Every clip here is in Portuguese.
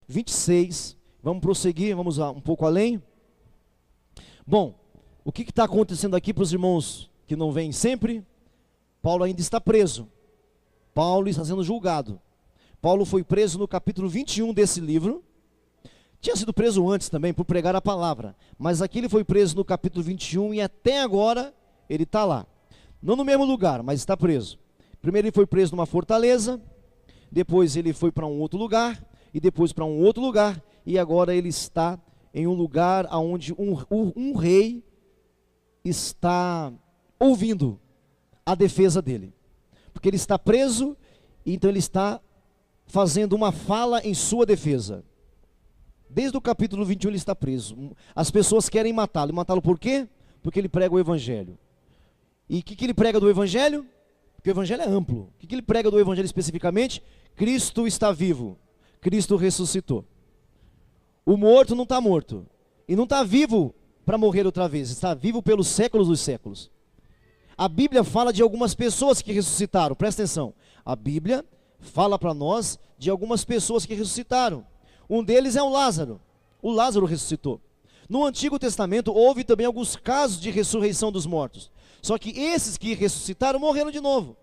26. Vamos prosseguir, vamos um pouco além. Bom, o que está acontecendo aqui para os irmãos que não vêm sempre? Paulo ainda está preso. Paulo está sendo julgado. Paulo foi preso no capítulo 21 desse livro. Tinha sido preso antes também por pregar a palavra. Mas aqui ele foi preso no capítulo 21 e até agora ele está lá. Não no mesmo lugar, mas está preso. Primeiro ele foi preso numa fortaleza. Depois ele foi para um outro lugar. E depois para um outro lugar. E agora ele está em um lugar onde um rei está ouvindo a defesa dele. Porque ele está preso, então ele está fazendo uma fala em sua defesa. Desde o capítulo 21 ele está preso. As pessoas querem matá-lo. E matá-lo por quê? Porque ele prega o evangelho. E o que ele prega do evangelho? Porque o evangelho é amplo. O que ele prega do evangelho especificamente? Cristo está vivo. Cristo ressuscitou. O morto não está morto. E não está vivo para morrer outra vez. Está vivo pelos séculos dos séculos. A Bíblia fala de algumas pessoas que ressuscitaram. Presta atenção. A Bíblia fala para nós de algumas pessoas que ressuscitaram. Um deles é o Lázaro. O Lázaro ressuscitou. No Antigo Testamento houve também alguns casos de ressurreição dos mortos. Só que esses que ressuscitaram morreram de novo.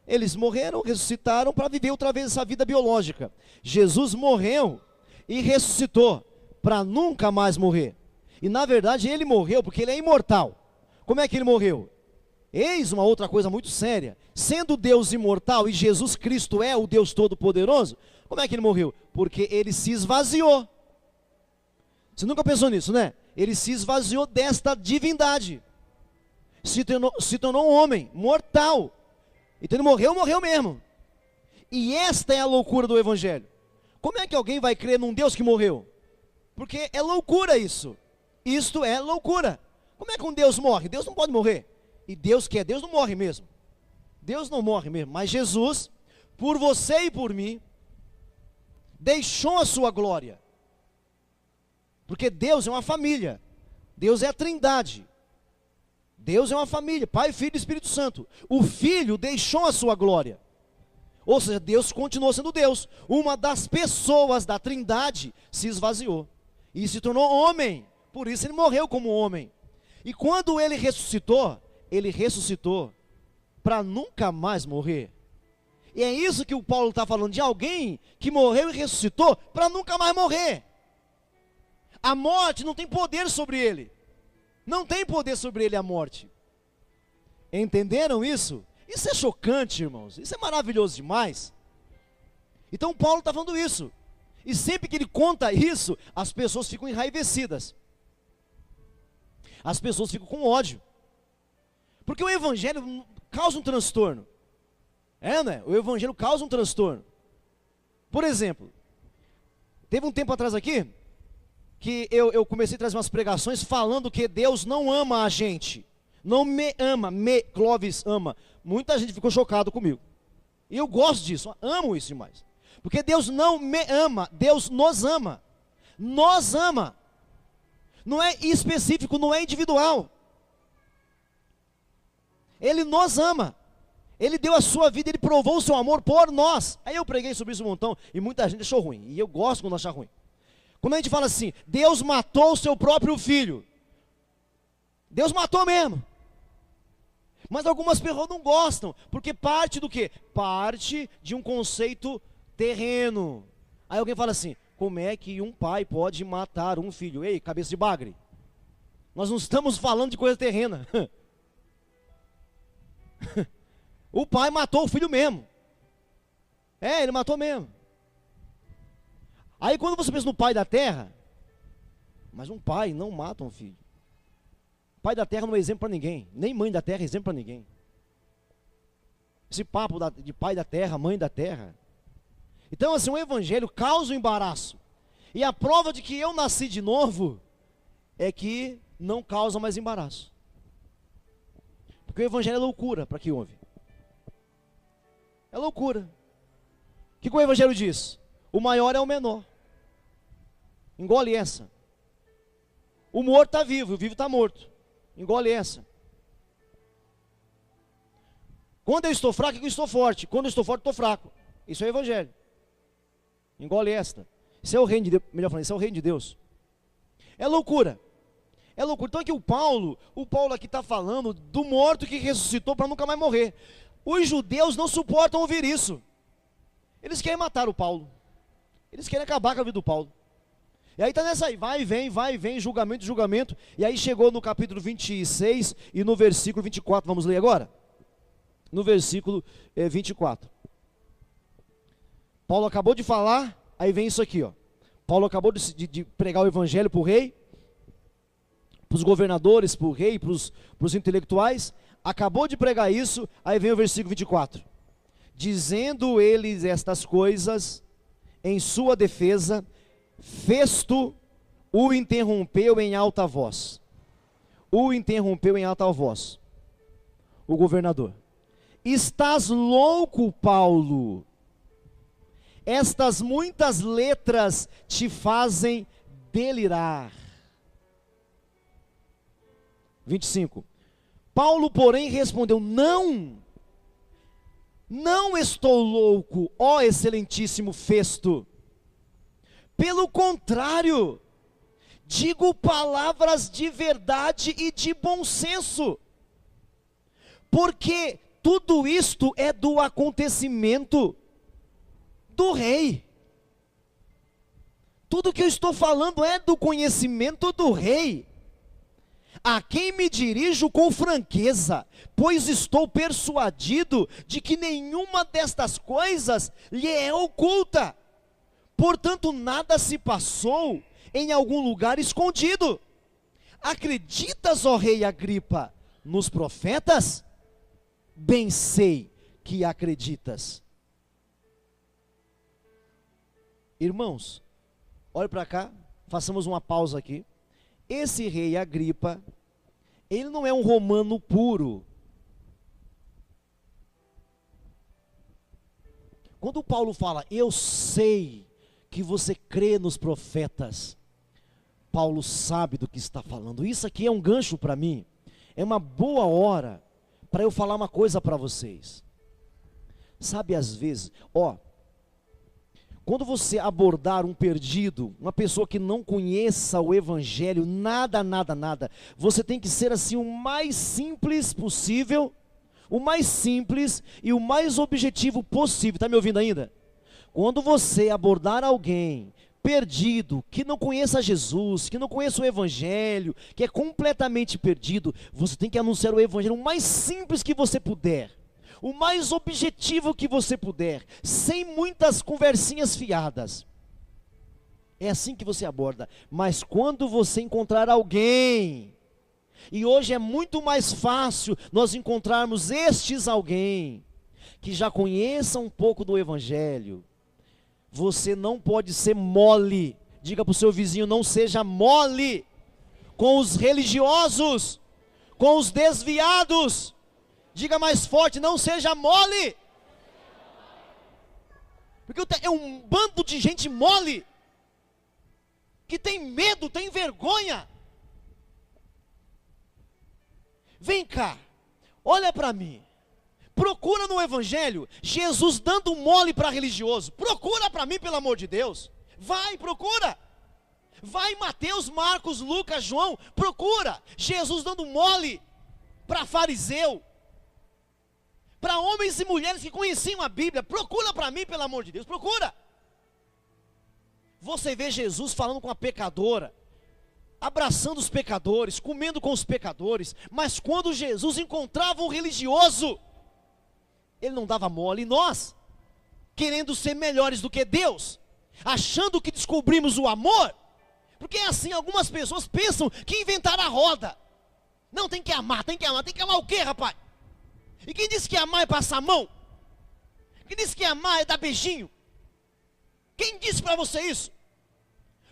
Eles morreram, ressuscitaram para viver outra vez essa vida biológica. Jesus morreu e ressuscitou para nunca mais morrer. E na verdade ele morreu porque ele é imortal. Como é que ele morreu? Eis uma outra coisa muito séria. Sendo Deus imortal e Jesus Cristo é o Deus Todo-Poderoso, como é que ele morreu? Porque ele se esvaziou. Você nunca pensou nisso, né? Ele se esvaziou desta divindade. Se tornou um homem mortal. Então ele morreu mesmo. E esta é a loucura do evangelho. Como é que alguém vai crer num Deus que morreu? Porque é loucura isso. Isto é loucura. Como é que um Deus morre? Deus não pode morrer. E Deus que é Deus não morre mesmo. Deus não morre mesmo. Mas Jesus, por você e por mim, deixou a sua glória. Porque Deus é uma família. Deus é a Trindade. Deus é uma família, Pai, Filho e Espírito Santo. O Filho deixou a sua glória. Ou seja, Deus continuou sendo Deus. Uma das pessoas da Trindade se esvaziou e se tornou homem. Por isso ele morreu como homem. E quando ele ressuscitou para nunca mais morrer. E é isso que o Paulo está falando, de alguém que morreu e ressuscitou para nunca mais morrer. A morte não tem poder sobre ele. Não tem poder sobre ele a morte. Entenderam isso? Isso é chocante, irmãos. Isso é maravilhoso demais. Então Paulo está falando isso. E sempre que ele conta isso, as pessoas ficam enraivecidas. As pessoas ficam com ódio. Porque o evangelho causa um transtorno. Né? O evangelho causa um transtorno. Por exemplo, teve um tempo atrás aqui, que eu comecei a trazer umas pregações falando que Deus não ama a gente. Não me ama, Clóvis ama. Muita gente ficou chocado comigo. E eu gosto disso, amo isso demais. Porque Deus não me ama, Deus nos ama. Nos ama. Não é específico, não é individual. Ele nos ama. Ele deu a sua vida, ele provou o seu amor por nós. Aí eu preguei sobre isso um montão e muita gente achou ruim. E eu gosto quando achar ruim. Quando a gente fala assim, Deus matou o seu próprio filho. Deus matou mesmo. Mas algumas pessoas não gostam, porque parte do quê? Parte de um conceito terreno. Aí alguém fala assim, como é que um pai pode matar um filho? Ei, cabeça de bagre. Nós não estamos falando de coisa terrena. O pai matou o filho mesmo. Ele matou mesmo. Aí quando você pensa no pai da terra, mas um pai não mata um filho. Pai da terra não é exemplo para ninguém, nem mãe da terra é exemplo para ninguém. Esse papo de pai da terra, mãe da terra. Então assim, o evangelho causa um embaraço. E a prova de que eu nasci de novo é que não causa mais embaraço. Porque o evangelho é loucura para quem ouve. É loucura. O que o evangelho diz? O maior é o menor. Engole essa. O morto está vivo, o vivo está morto. Engole essa. Quando eu estou fraco, eu estou forte. Quando eu estou forte, eu estou fraco. Isso é o evangelho. Engole esta. Isso é o reino de Deus, melhor falando, isso é o reino de Deus. É loucura. É loucura. Então aqui o Paulo aqui está falando do morto que ressuscitou para nunca mais morrer. Os judeus não suportam ouvir isso. Eles querem matar o Paulo. Eles querem acabar com a vida do Paulo. E aí está nessa aí, vai e vem, julgamento. E aí chegou no capítulo 26 e no versículo 24, vamos ler agora? No versículo 24. Paulo acabou de falar, aí vem isso aqui, ó. Paulo acabou de pregar o evangelho para o rei, para os governadores, para o rei, para os intelectuais. Acabou de pregar isso, aí vem o versículo 24. Dizendo eles estas coisas, em sua defesa, Festo o interrompeu em alta voz. O interrompeu em alta voz. O governador. Estás louco, Paulo? Estas muitas letras te fazem delirar. 25. Paulo, porém, respondeu: não estou louco, ó excelentíssimo Festo. Pelo contrário, digo palavras de verdade e de bom senso, porque tudo isto é do acontecimento do rei. Tudo que eu estou falando é do conhecimento do rei, a quem me dirijo com franqueza, pois estou persuadido de que nenhuma destas coisas lhe é oculta. Portanto, nada se passou em algum lugar escondido. Acreditas, ó rei Agripa, nos profetas? Bem sei que acreditas. Irmãos, olhe para cá, façamos uma pausa aqui. Esse rei Agripa, ele não é um romano puro. Quando Paulo fala, eu sei que você crê nos profetas, Paulo sabe do que está falando. Isso aqui é um gancho para mim. É uma boa hora para eu falar uma coisa para vocês. Sabe, às vezes, quando você abordar um perdido, uma pessoa que não conheça o evangelho, nada, você tem que ser assim o mais simples possível, o mais simples e o mais objetivo possível. Está me ouvindo ainda? Quando você abordar alguém perdido, que não conheça Jesus, que não conheça o evangelho, que é completamente perdido, você tem que anunciar o evangelho o mais simples que você puder, o mais objetivo que você puder, sem muitas conversinhas fiadas. É assim que você aborda. Mas quando você encontrar alguém, e hoje é muito mais fácil nós encontrarmos estes alguém, que já conheça um pouco do evangelho, você não pode ser mole. Diga para o seu vizinho, não seja mole com os religiosos, com os desviados. Diga mais forte, não seja mole. Porque é um bando de gente mole, que tem medo, tem vergonha. Vem cá, olha para mim. Procura no evangelho, Jesus dando mole para religioso. Procura para mim, pelo amor de Deus. Vai, procura. Vai Mateus, Marcos, Lucas, João. Procura. Jesus dando mole para fariseu, para homens e mulheres que conheciam a Bíblia. Procura para mim, pelo amor de Deus. Procura. Você vê Jesus falando com a pecadora, abraçando os pecadores, comendo com os pecadores. Mas quando Jesus encontrava um religioso, ele não dava mole. E nós, querendo ser melhores do que Deus, achando que descobrimos o amor, porque é assim, algumas pessoas pensam que inventaram a roda. Não, tem que amar o quê, rapaz? E quem disse que amar é passar a mão? Quem disse que amar é dar beijinho? Quem disse para você isso?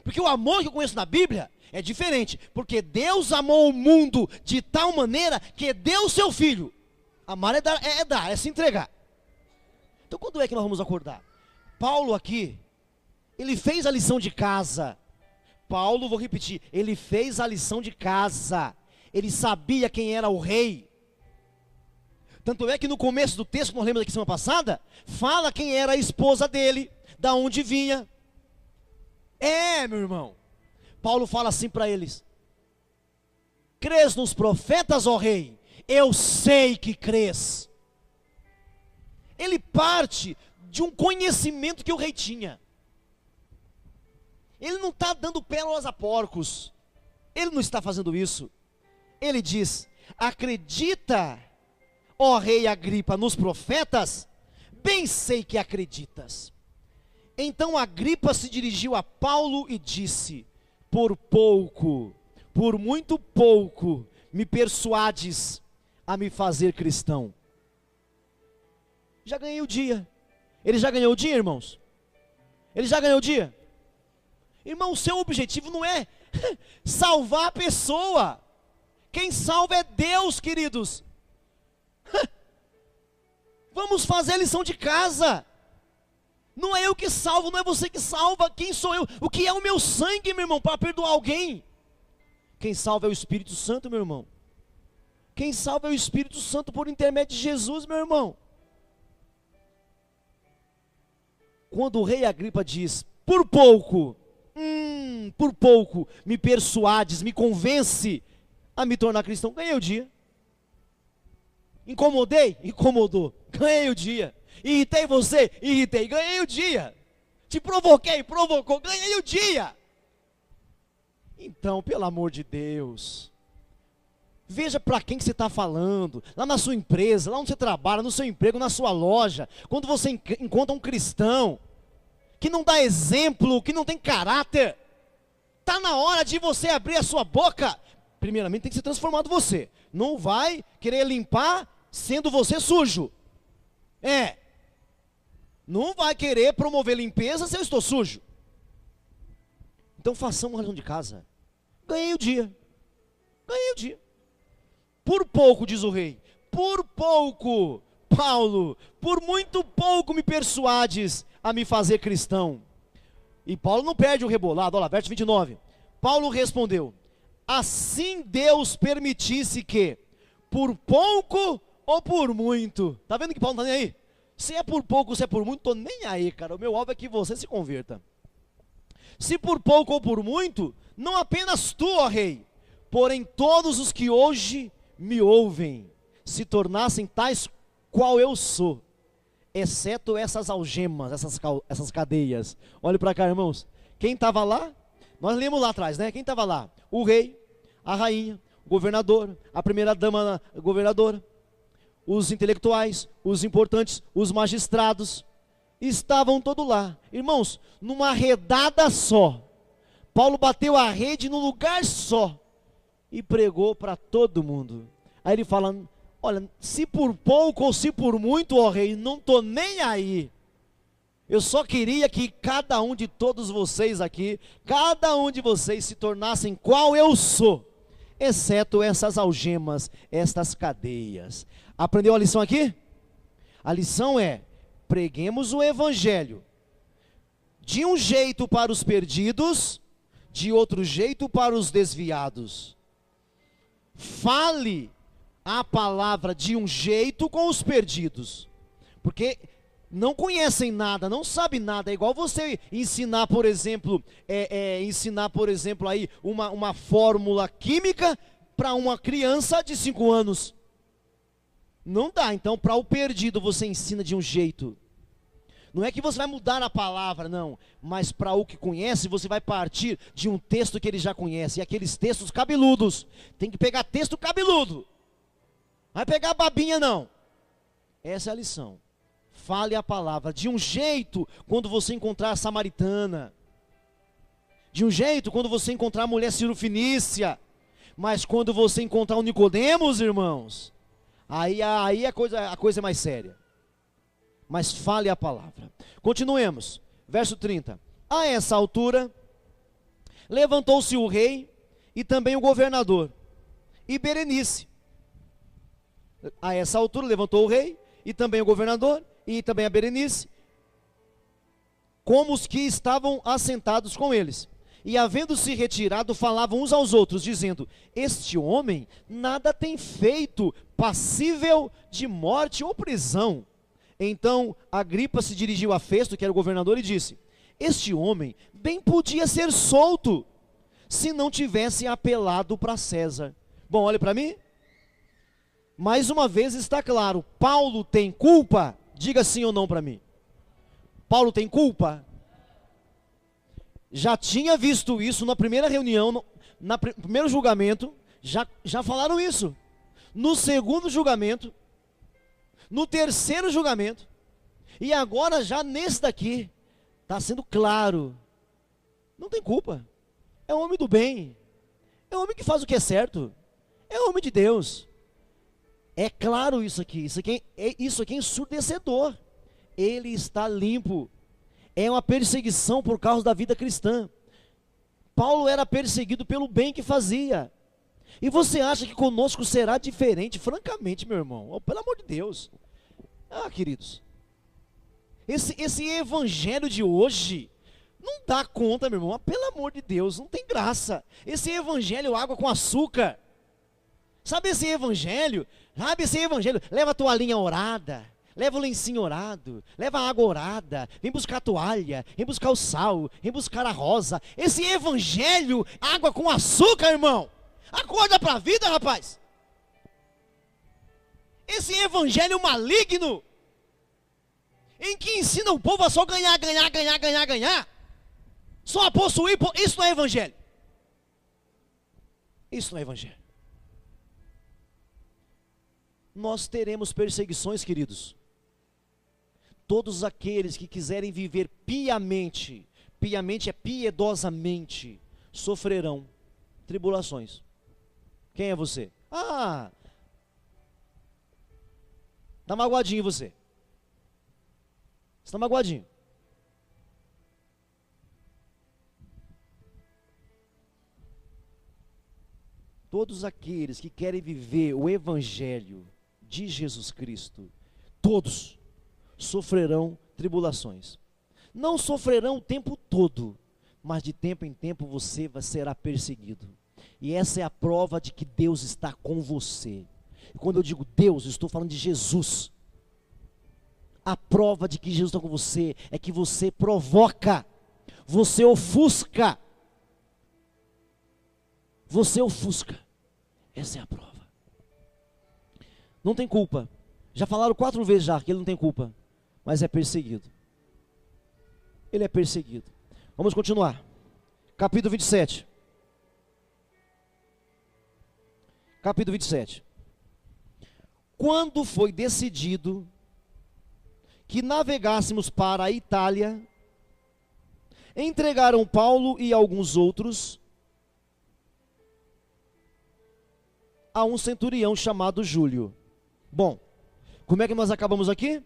Porque o amor que eu conheço na Bíblia é diferente, porque Deus amou o mundo de tal maneira que deu o seu filho. Amar é dar, é se entregar. Então quando é que nós vamos acordar? Paulo aqui, ele fez a lição de casa. Paulo, vou repetir, ele fez a lição de casa. Ele sabia quem era o rei. Tanto é que no começo do texto, que nós lemos aqui semana passada, fala quem era a esposa dele, da onde vinha. Meu irmão. Paulo fala assim para eles: crês nos profetas, ó rei? Eu sei que crês. Ele parte de um conhecimento que o rei tinha. Ele não está dando pérolas a porcos. Ele não está fazendo isso. Ele diz: acredita, ó rei Agripa, nos profetas? Bem sei que acreditas. Então Agripa se dirigiu a Paulo e disse: por pouco, por muito pouco, me persuades a me fazer cristão. Já ganhei o dia. Ele já ganhou o dia, irmãos? Ele já ganhou o dia? Irmão, o seu objetivo não é salvar a pessoa. Quem salva é Deus, queridos. Vamos fazer a lição de casa. Não é eu que salvo, não é você que salva. Quem sou eu? O que é o meu sangue, meu irmão, para perdoar alguém? Quem salva é o Espírito Santo, meu irmão. Quem salva é o Espírito Santo por intermédio de Jesus, meu irmão. Quando o rei Agripa diz: por pouco, me persuades, me convence a me tornar cristão, ganhei o dia. Incomodei? Incomodou. Ganhei o dia. Irritei você? Irritei. Ganhei o dia. Te provoquei? Provocou. Ganhei o dia. Então, pelo amor de Deus, veja para quem que você está falando. Lá na sua empresa, lá onde você trabalha, no seu emprego, na sua loja. Quando você encontra um cristão que não dá exemplo, que não tem caráter, está na hora de você abrir a sua boca. Primeiramente tem que ser transformado você. Não vai querer limpar sendo você sujo. Não vai querer promover limpeza se eu estou sujo. Então façamos uma lição de casa. Ganhei o dia. Ganhei o dia. Por pouco, diz o rei. Por pouco, Paulo, por muito pouco me persuades a me fazer cristão. E Paulo não perde o rebolado. Olha lá, verso 29. Paulo respondeu: assim Deus permitisse que, por pouco ou por muito. Está vendo que Paulo não está nem aí? Se é por pouco ou se é por muito, estou nem aí, cara. O meu alvo é que você se converta. Se por pouco ou por muito, não apenas tu, ó rei, porém todos os que hoje me ouvem, se tornassem tais qual eu sou, exceto essas algemas, essas cadeias. Olhe para cá, irmãos. Quem estava lá? Nós lemos lá atrás, né? Quem estava lá? O rei, a rainha, o governador, a primeira dama governadora, os intelectuais, os importantes, os magistrados, estavam todos lá. Irmãos, numa redada só, Paulo bateu a rede num lugar só e pregou para todo mundo. Aí ele fala: olha, se por pouco ou se por muito, ó rei, não estou nem aí. Eu só queria que cada um de todos vocês aqui, cada um de vocês se tornassem qual eu sou, exceto essas algemas, estas cadeias. Aprendeu a lição aqui? A lição é: preguemos o evangelho de um jeito para os perdidos, de outro jeito para os desviados. Fale a palavra de um jeito com os perdidos, porque não conhecem nada, não sabem nada. É igual você ensinar, por exemplo, aí uma fórmula química para uma criança de 5 anos. Não dá. Então, para o perdido você ensina de um jeito. Não é que você vai mudar a palavra, não. Mas para o que conhece, você vai partir de um texto que ele já conhece. E aqueles textos cabeludos. Tem que pegar texto cabeludo. Vai pegar babinha, não. Essa é a lição. Fale a palavra de um jeito quando você encontrar a samaritana. De um jeito quando você encontrar a mulher cirofenícia. Mas quando você encontrar o Nicodemos, irmãos, aí a coisa é mais séria. Mas fale a palavra. Continuemos. Verso 30. A essa altura, levantou-se o rei e também o governador e Berenice. A essa altura levantou o rei e também o governador e também a Berenice, como os que estavam assentados com eles. E havendo-se retirado, falavam uns aos outros, dizendo: este homem nada tem feito passível de morte ou prisão. Então Agripa se dirigiu a Festo, que era o governador, e disse: este homem bem podia ser solto, se não tivesse apelado para César. Bom, olhe para mim. Mais uma vez está claro, Paulo tem culpa? Diga sim ou não para mim. Paulo tem culpa? Já tinha visto isso na primeira reunião, no primeiro julgamento, já falaram isso. No segundo julgamento, no terceiro julgamento, e agora já nesse daqui, está sendo claro, não tem culpa. É um homem do bem, é um homem que faz o que é certo, é um homem de Deus. É claro isso aqui é ensurdecedor. Ele está limpo. É uma perseguição por causa da vida cristã. Paulo era perseguido pelo bem que fazia. E você acha que conosco será diferente? Francamente, meu irmão, oh, pelo amor de Deus. Ah, queridos, esse evangelho de hoje não dá conta, meu irmão. Ah, pelo amor de Deus, não tem graça. Esse evangelho água com açúcar. Sabe esse evangelho? Leva a toalhinha orada, leva o lencinho orado, leva a água orada, vem buscar a toalha, vem buscar o sal, vem buscar a rosa. Esse evangelho, água com açúcar, irmão. Acorda para a vida, rapaz. Esse evangelho maligno, em que ensina o povo a só ganhar, só a possuir, isso não é evangelho. Isso não é evangelho. Nós teremos perseguições, queridos. Todos aqueles que quiserem viver piamente é piedosamente, sofrerão tribulações. Quem é você? Ah, está magoadinho você. Você está magoadinho. Todos aqueles que querem viver o evangelho de Jesus Cristo, todos sofrerão tribulações. Não sofrerão o tempo todo, mas de tempo em tempo você será perseguido. E essa é a prova de que Deus está com você. E quando eu digo Deus, eu estou falando de Jesus. A prova de que Jesus está com você é que você provoca, você ofusca. Você ofusca. Essa é a prova. Não tem culpa. Já falaram 4 vezes já que ele não tem culpa, mas é perseguido. Ele é perseguido. Vamos continuar. Capítulo 27. Capítulo 27. Quando foi decidido que navegássemos para a Itália, entregaram Paulo e alguns outros a um centurião chamado Júlio. Bom, como é que nós acabamos aqui?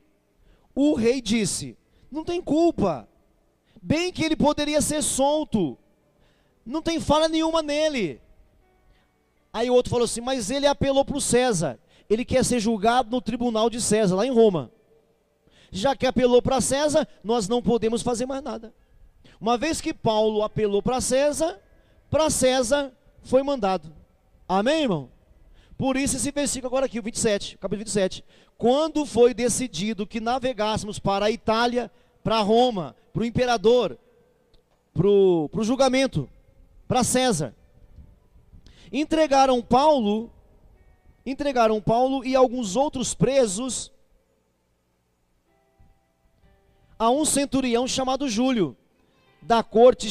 O rei disse, não tem culpa, bem que ele poderia ser solto, não tem falha nenhuma nele. Aí o outro falou assim, mas ele apelou para o César, ele quer ser julgado no tribunal de César, lá em Roma. Já que apelou para César, nós não podemos fazer mais nada. Uma vez que Paulo apelou para César foi mandado. Amém, irmão? Por isso esse versículo agora aqui, o 27, capítulo 27. Quando foi decidido que navegássemos para a Itália, para Roma, para o imperador, para o julgamento, para César, entregaram Paulo e alguns outros presos a um centurião chamado Júlio, da corte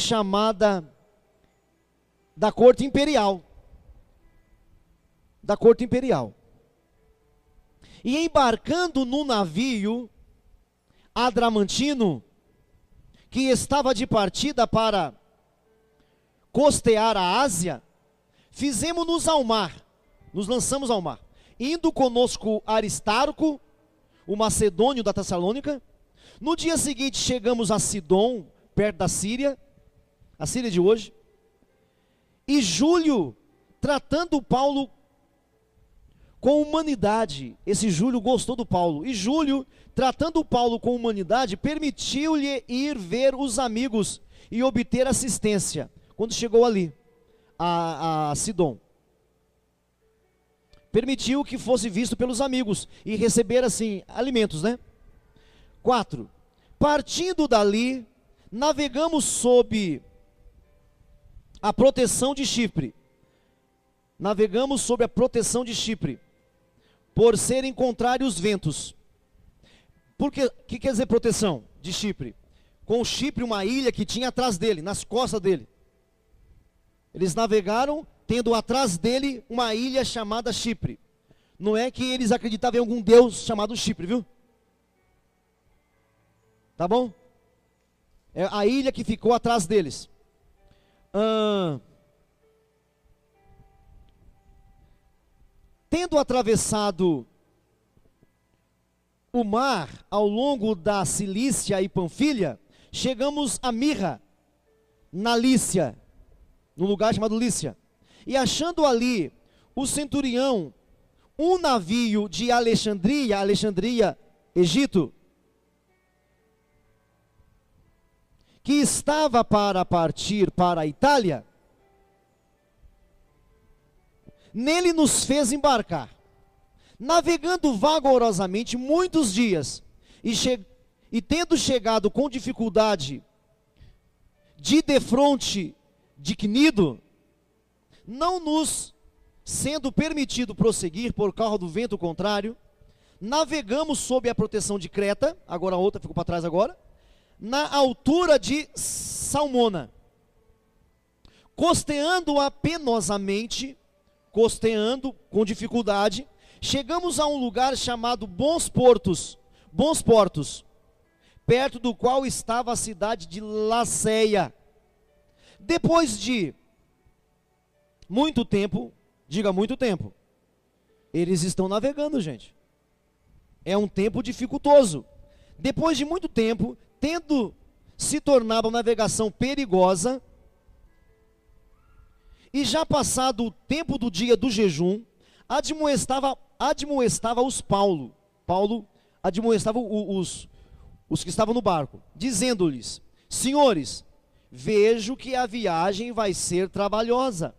imperial. Da corte imperial. E embarcando no navio Adramantino, que estava de partida para costear a Ásia, fizemos-nos ao mar, nos lançamos ao mar, indo conosco Aristarco, o macedônio da Tessalônica. No dia seguinte chegamos a Sidom, perto da Síria, a Síria de hoje, e Júlio, tratando Paulo com humanidade, esse Júlio gostou do Paulo, e Júlio, tratando o Paulo com humanidade, permitiu-lhe ir ver os amigos e obter assistência, quando chegou ali, a Sidom. Permitiu que fosse visto pelos amigos, e receber assim, alimentos, né? 4. Partindo dali, Navegamos sob a proteção de Chipre. Navegamos sob a proteção de Chipre, por serem contrários ventos. Porque, o que quer dizer proteção de Chipre? Com Chipre, uma ilha que tinha atrás dele, nas costas dele. Eles navegaram tendo atrás dele uma ilha chamada Chipre. Não é que eles acreditavam em algum deus chamado Chipre, viu? Tá bom? É a ilha que ficou atrás deles. Tendo atravessado o mar ao longo da Cilícia e Panfilha, chegamos a Mirra, na Lícia, num lugar chamado Lícia. E achando ali o centurião, um navio de Alexandria, Egito, que estava para partir para a Itália, nele nos fez embarcar. Navegando vagarosamente muitos dias, e tendo chegado com dificuldade de defronte de Cnido, não nos sendo permitido prosseguir por causa do vento contrário, navegamos sob a proteção de Creta, agora a outra ficou para trás agora, na altura de Salmona, costeando-a penosamente, costeando com dificuldade, chegamos a um lugar chamado Bons Portos, perto do qual estava a cidade de Laceia. Depois de muito tempo, diga muito tempo, eles estão navegando, gente. É um tempo dificultoso. Depois de muito tempo, tendo se tornado uma navegação perigosa, e já passado o tempo do dia do jejum, admoestava-os Paulo admoestava os que estavam no barco, dizendo-lhes: senhores, vejo que a viagem vai ser trabalhosa,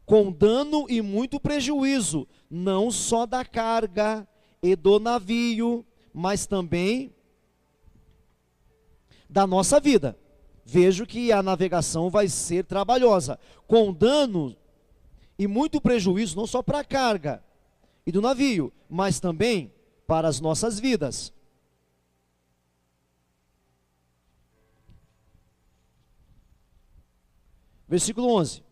com dano e muito prejuízo, não só da carga e do navio, mas também da nossa vida. Vejo que a navegação vai ser trabalhosa, com dano e muito prejuízo, não só para a carga e do navio, mas também para as nossas vidas. Versículo 11.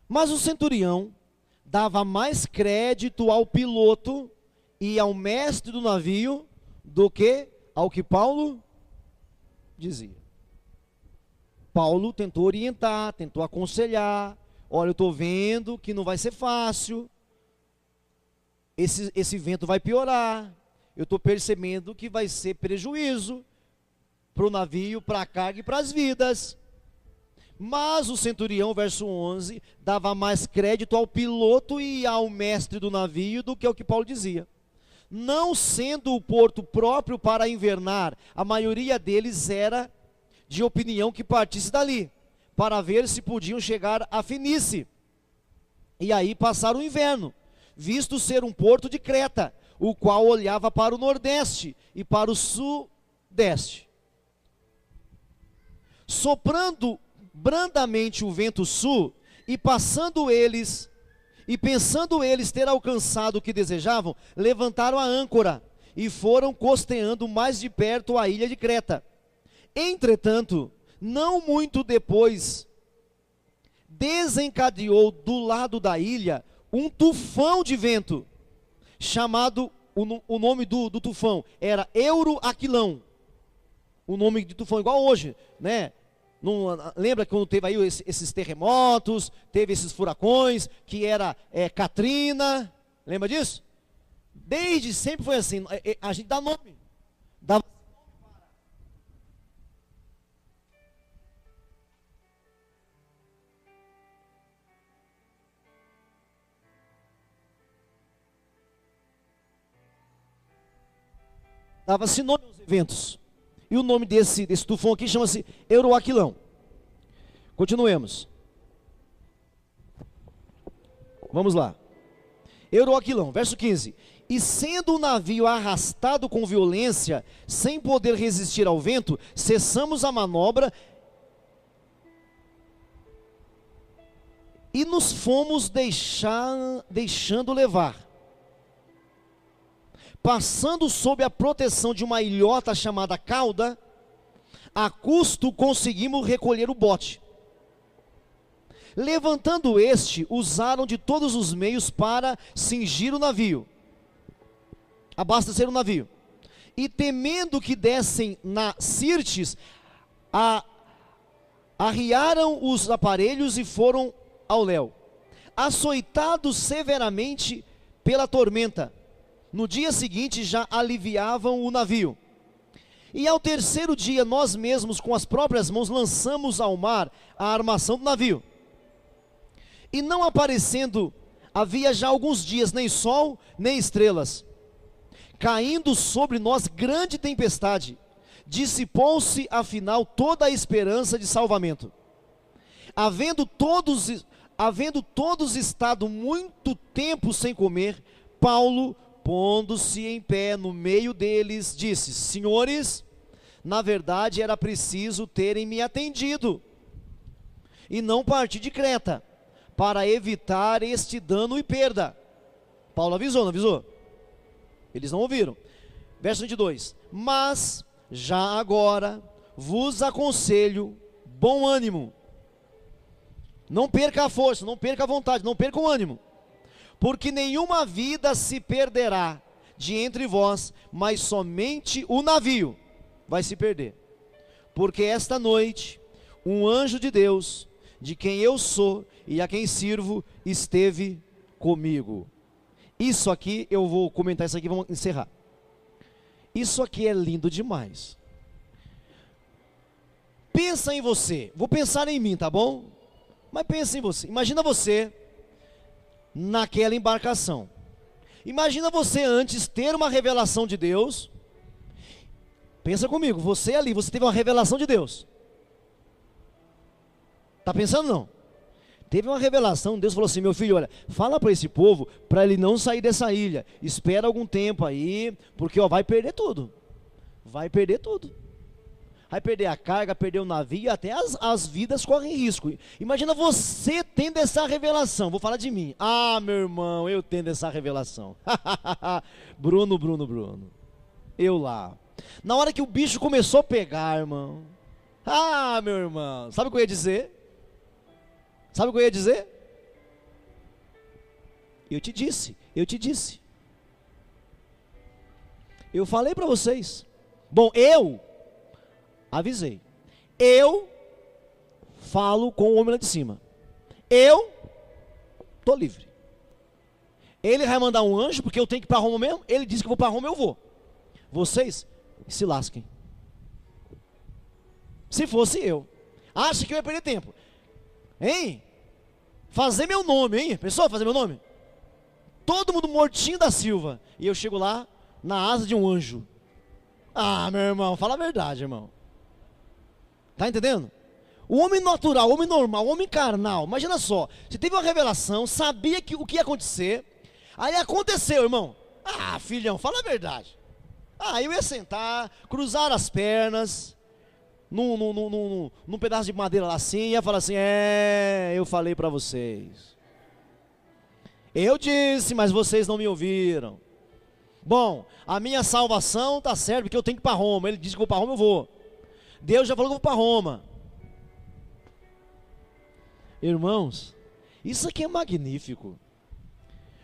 Mas o centurião dava mais crédito ao piloto e ao mestre do navio do que ao que Paulo dizia. Paulo tentou orientar, tentou aconselhar. Olha, eu estou vendo que não vai ser fácil, esse vento vai piorar, eu estou percebendo que vai ser prejuízo para o navio, para a carga e para as vidas. Mas o centurião, verso 11, dava mais crédito ao piloto e ao mestre do navio do que ao que Paulo dizia. Não sendo o porto próprio para invernar, a maioria deles era de opinião que partisse dali, para ver se podiam chegar a Fenícia, e aí passar o inverno, visto ser um porto de Creta, o qual olhava para o nordeste e para o sudeste. Soprando brandamente o vento sul, e pensando eles ter alcançado o que desejavam, levantaram a âncora, e foram costeando mais de perto a ilha de Creta. Entretanto, não muito depois, desencadeou do lado da ilha um tufão de vento, chamado, o nome do tufão era Euroaquilão. O nome de tufão igual hoje, né? Não, lembra quando teve aí esses terremotos, teve esses furacões, que era Katrina, lembra disso? Desde sempre foi assim, a gente dá nome, dá. Dava-se nome aos eventos. E o nome desse tufão aqui chama-se Euroaquilão. Continuemos. Vamos lá. Euroaquilão, verso 15. E sendo o navio arrastado com violência, sem poder resistir ao vento, cessamos a manobra e nos fomos deixando levar. Passando sob a proteção de uma ilhota chamada cauda, a custo conseguimos recolher o bote. Levantando este, usaram de todos os meios para cingir o navio, abastecer o navio. E temendo que dessem na Sirtes, arriaram os aparelhos e foram ao léu, açoitados severamente pela tormenta. No dia seguinte já aliviavam o navio. E ao terceiro dia nós mesmos com as próprias mãos lançamos ao mar a armação do navio. E não aparecendo havia já alguns dias nem sol nem estrelas, caindo sobre nós grande tempestade, dissipou-se afinal toda a esperança de salvamento. Havendo todos estado muito tempo sem comer, Paulo, pondo-se em pé no meio deles, disse: senhores, na verdade era preciso terem me atendido e não partir de Creta, para evitar este dano e perda. Paulo avisou, não avisou? Eles não ouviram. Verso 22. Mas já agora vos aconselho bom ânimo. Não perca a força, não perca a vontade, não perca o ânimo. Porque nenhuma vida se perderá de entre vós, mas somente o navio vai se perder. Porque esta noite, um anjo de Deus, de quem eu sou e a quem sirvo, esteve comigo. Isso aqui, eu vou comentar isso aqui, vamos encerrar. Isso aqui é lindo demais. Pensa em você, vou pensar em mim, tá bom? Mas pensa em você, imagina você naquela embarcação. Imagina você antes ter uma revelação de Deus. Pensa comigo, você ali, você teve uma revelação de Deus. Está pensando não? Teve uma revelação, Deus falou assim: meu filho, olha, fala para esse povo, para ele não sair dessa ilha, espera algum tempo aí, porque vai perder tudo. Vai perder tudo. Vai perder a carga, perder o navio, até as vidas correm risco. Imagina você tendo essa revelação. Vou falar de mim. Ah, meu irmão, eu tendo essa revelação. Bruno. Eu lá. Na hora que o bicho começou a pegar, irmão. Ah, meu irmão, sabe o que eu ia dizer? Sabe o que eu ia dizer? Eu te disse. Eu falei para vocês. Bom, eu avisei. Eu falo com o homem lá de cima. Eu estou livre. Ele vai mandar um anjo, porque eu tenho que ir para Roma mesmo. Ele disse que eu vou para Roma, eu vou. Vocês se lasquem. Se fosse eu. Acha que eu ia perder tempo? Hein? Fazer meu nome, hein? Pensou fazer meu nome? Todo mundo mortinho da Silva. E eu chego lá na asa de um anjo. Ah, meu irmão, fala a verdade, irmão. Tá entendendo? O homem natural, o homem normal, o homem carnal, imagina só, você teve uma revelação, sabia o que ia acontecer, aí aconteceu, irmão. Ah, filhão, fala a verdade. Ah, eu ia sentar, cruzar as pernas, num pedaço de madeira lá assim, ia falar assim: eu falei para vocês. Eu disse, mas vocês não me ouviram. Bom, a minha salvação tá certa, porque eu tenho que ir para Roma. Ele disse que eu vou para Roma, eu vou. Deus já falou que eu vou para Roma. Irmãos, isso aqui é magnífico.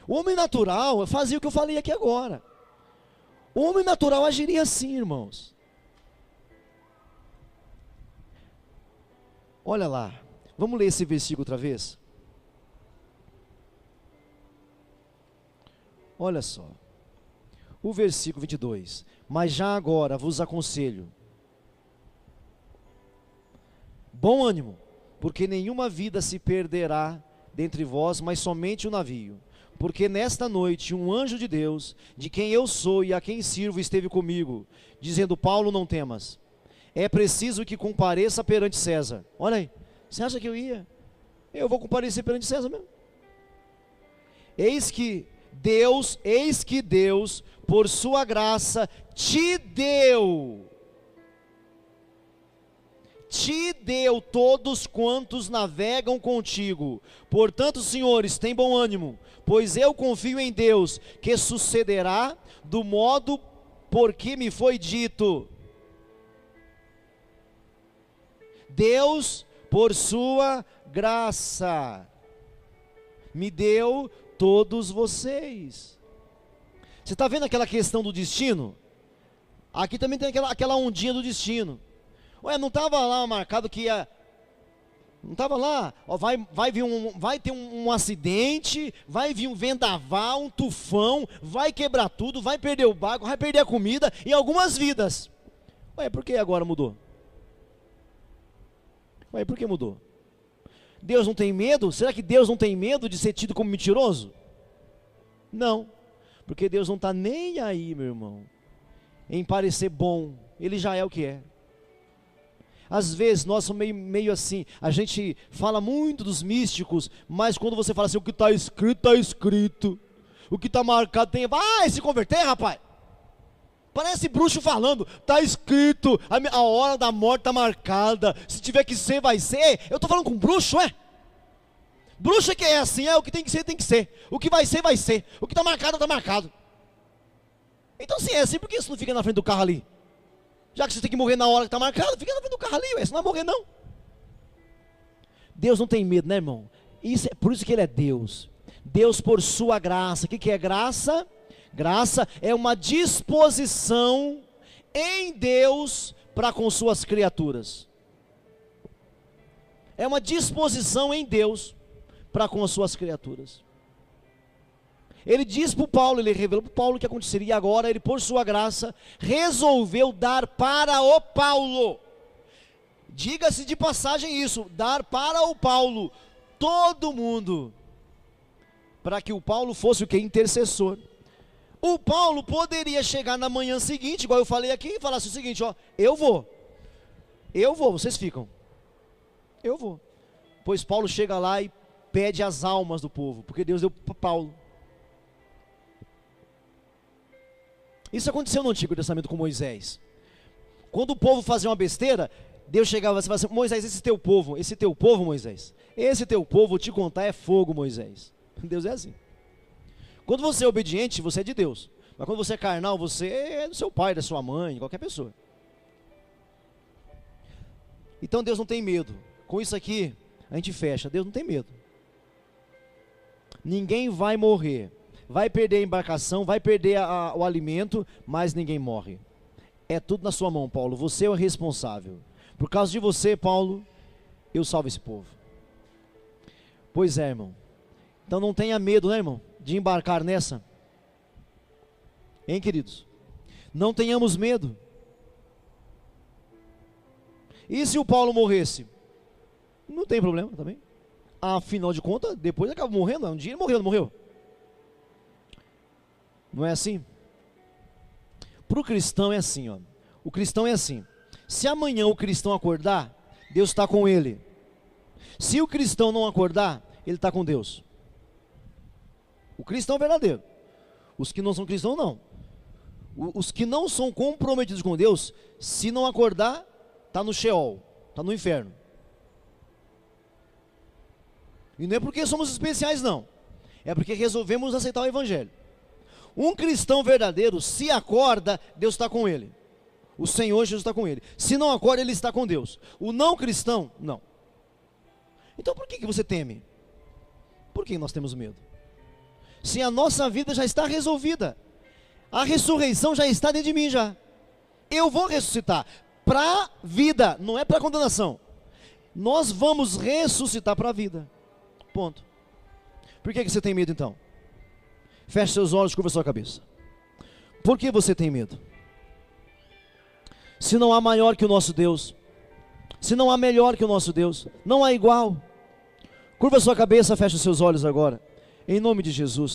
O homem natural fazia o que eu falei aqui agora. O homem natural agiria assim, irmãos. Olha lá, vamos ler esse versículo outra vez? Olha só, o versículo 22. Mas já agora vos aconselho, bom ânimo, porque nenhuma vida se perderá dentre vós, mas somente o navio. Porque nesta noite um anjo de Deus, de quem eu sou e a quem sirvo, esteve comigo, dizendo: Paulo, não temas. É preciso que compareça perante César. Olha aí, você acha que eu ia? Eu vou comparecer perante César mesmo. Eis que Eis que Deus, por sua graça, te deu todos quantos navegam contigo. Portanto, senhores, tem bom ânimo, pois eu confio em Deus, que sucederá do modo por que me foi dito. Deus, por sua graça, me deu todos vocês. Você está vendo aquela questão do destino? Aqui também tem aquela ondinha do destino. Ué, não estava lá marcado que ia... Não estava lá, ó, vai ter um acidente, vai vir um vendaval, um tufão, vai quebrar tudo, vai perder o barco, vai perder a comida e algumas vidas. Ué, por que agora mudou? Ué, por que mudou? Deus não tem medo? Será que Deus não tem medo de ser tido como mentiroso? Não, porque Deus não está nem aí, meu irmão, em parecer bom. Ele já é o que é. Às vezes nós somos meio assim, a gente fala muito dos místicos, mas quando você fala assim, o que está escrito, está escrito. O que está marcado tem... Vai se converter, rapaz. Parece bruxo falando, está escrito, a hora da morte está marcada, se tiver que ser, vai ser. Eu estou falando com bruxo, é? Bruxo é que é assim, o que tem que ser, tem que ser. O que vai ser, vai ser. O que está marcado, está marcado. Então se é assim, por que isso não fica na frente do carro ali? Já que você tem que morrer na hora que está marcado, fica na frente do carro ali, você não vai morrer não. Deus não tem medo, né, irmão? Por isso que Ele é Deus. Deus por sua graça. O que é graça? Graça é uma disposição em Deus para com suas criaturas. É uma disposição em Deus para com as suas criaturas. Ele diz para o Paulo, ele revelou para o Paulo o que aconteceria, e agora ele, por sua graça, resolveu dar para o Paulo, diga-se de passagem isso, dar para o Paulo, todo mundo, para que o Paulo fosse o que? Intercessor. O Paulo poderia chegar na manhã seguinte, igual eu falei aqui, e falasse o seguinte, ó, eu vou, vocês ficam, eu vou. Pois Paulo chega lá e pede as almas do povo, porque Deus deu para Paulo. Isso aconteceu no Antigo Testamento com Moisés. Quando o povo fazia uma besteira, Deus chegava e falava assim, Moisés, esse teu povo, Moisés, esse teu povo, vou te contar, é fogo, Moisés. Deus é assim. Quando você é obediente, você é de Deus. Mas quando você é carnal, você é do seu pai, da sua mãe, de qualquer pessoa. Então Deus não tem medo. Com isso aqui, a gente fecha. Deus não tem medo. Ninguém vai morrer. Vai perder a embarcação, vai perder o alimento, mas ninguém morre. É tudo na sua mão, Paulo. Você é o responsável. Por causa de você, Paulo, eu salvo esse povo. Pois é, irmão. Então não tenha medo, né, irmão, de embarcar nessa. Hein, queridos? Não tenhamos medo. E se o Paulo morresse? Não tem problema também. Afinal de contas, depois acaba morrendo. Um dia ele morreu, não morreu? Não é assim? Para o cristão é assim, ó. O cristão é assim. Se amanhã o cristão acordar, Deus está com ele. Se o cristão não acordar, ele está com Deus. O cristão verdadeiro. Os que não são cristãos, não. Os que não são comprometidos com Deus, se não acordar, está no Sheol, está no inferno. E não é porque somos especiais, não. É porque resolvemos aceitar o Evangelho. Um cristão verdadeiro, se acorda, Deus está com ele. O Senhor Jesus está com ele. Se não acorda, ele está com Deus. O não cristão, não. Então por que você teme? Por que nós temos medo? Se a nossa vida já está resolvida, a ressurreição já está dentro de mim já. Eu vou ressuscitar para a vida, não é para a condenação. Nós vamos ressuscitar para a vida. Ponto. Por que você tem medo então? Feche seus olhos, curva sua cabeça. Por que você tem medo? Se não há maior que o nosso Deus, se não há melhor que o nosso Deus, não há igual. Curva sua cabeça, feche seus olhos agora, em nome de Jesus.